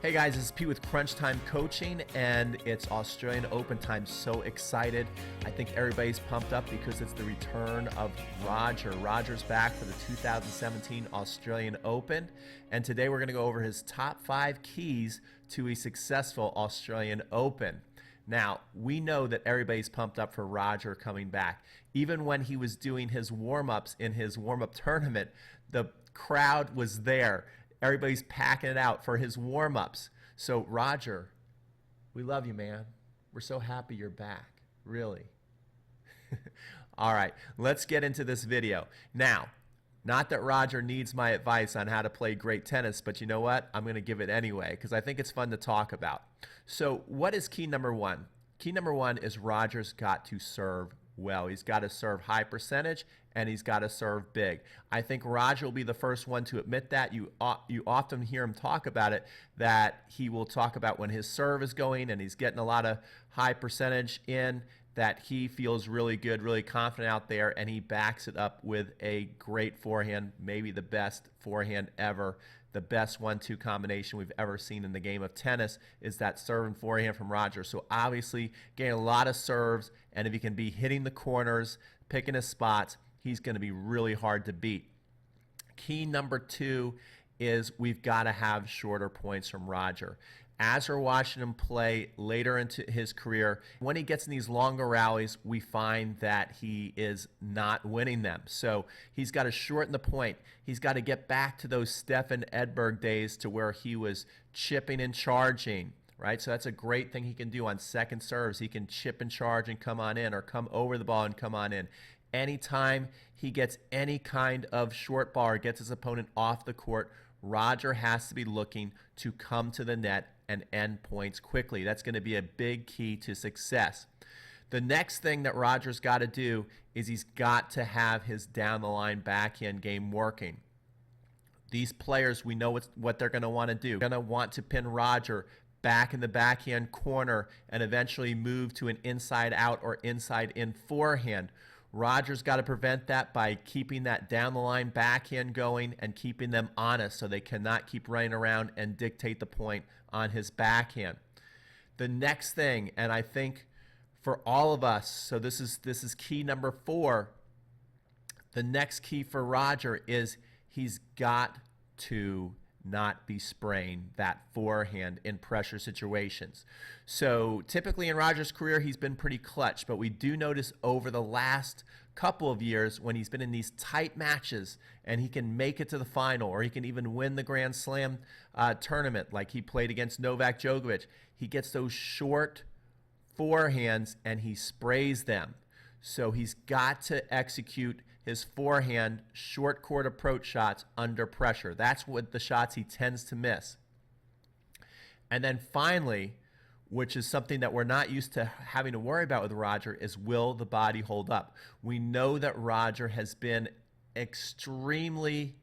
Hey guys, this is Pete with Crunch Time Coaching, and it's Australian Open time. So excited. I think everybody's pumped up because it's the return of Roger. Roger's back for the 2017 Australian Open, and today we're going to go over his top 5 keys to a successful Australian Open. Now, we know that everybody's pumped up for Roger coming back. Even when he was doing his warm-ups in his warm-up tournament, the crowd was there. Everybody's packing it out for his warm-ups. So, Roger, we love you, man. We're so happy you're back, really. All right, let's get into this video. Now, not that Roger needs my advice on how to play great tennis, but you know what? I'm going to give it anyway because I think it's fun to talk about. So, what is key number 1? Key number 1 is Roger's got to serve well. He's got to serve high percentage, and he's got to serve big. I think Roger will be the first one to admit that. You often hear him talk about it, that he will talk about when his serve is going and he's getting a lot of high percentage in, that he feels really good, really confident out there, and he backs it up with a great forehand, maybe the best forehand ever. The best 1-2 combination we've ever seen in the game of tennis is that serve and forehand from Roger. So obviously getting a lot of serves, and if he can be hitting the corners, picking his spots, he's going to be really hard to beat. Key number 2 is we've got to have shorter points from Roger. As we're watching him play later into his career, when he gets in these longer rallies, we find that he is not winning them. So he's got to shorten the point. He's got to get back to those Stefan Edberg days to where he was chipping and charging, right? So that's a great thing he can do on second serves. He can chip and charge and come on in, or come over the ball and come on in. Anytime he gets any kind of short ball or gets his opponent off the court, Roger has to be looking to come to the net and end points quickly. That's going to be a big key to success. The next thing that Roger's got to do is he's got to have his down-the-line backhand game working. These players, we know what they're going to want to do. They're going to want to pin Roger back in the backhand corner and eventually move to an inside-out or inside-in forehand. Roger's got to prevent that by keeping that down-the-line backhand going and keeping them honest so they cannot keep running around and dictate the point on his backhand. The next thing, and I think for all of us, so this is key number 4, the next key for Roger is he's got to not be spraying that forehand in pressure situations. So typically in Roger's career, he's been pretty clutch, but we do notice over the last couple of years when he's been in these tight matches and he can make it to the final, or he can even win the Grand Slam tournament like he played against Novak Djokovic, he gets those short forehands and he sprays them. So he's got to execute his forehand short court approach shots under pressure. That's what the shots he tends to miss. And then finally, which is something that we're not used to having to worry about with Roger, is will the body hold up? We know that Roger has been extremely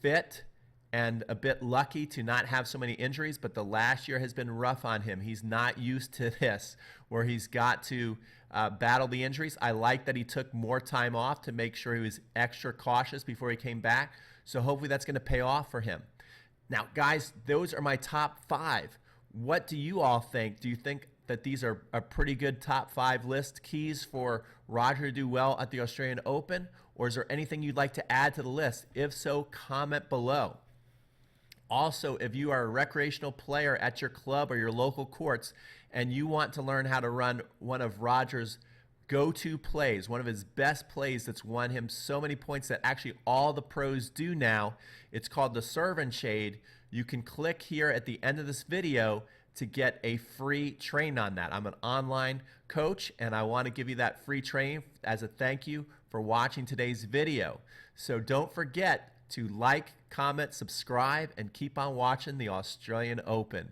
fit and a bit lucky to not have so many injuries, but the last year has been rough on him. He's not used to this, where he's got to battle the injuries. I like that he took more time off to make sure he was extra cautious before he came back, so hopefully that's going to pay off for him. Now, guys, those are my top 5. What do you all think? Do you think that these are a pretty good top 5 list keys for Roger to do well at the Australian Open, or is there anything you'd like to add to the list? If so, comment below. Also, if you are a recreational player at your club or your local courts and you want to learn how to run one of Roger's go-to plays, one of his best plays that's won him so many points that actually all the pros do now, it's called the Serve and Shade. You can click here at the end of this video to get a free training on that. I'm an online coach and I want to give you that free training as a thank you for watching today's video. So don't forget to like, comment, subscribe, and keep on watching the Australian Open.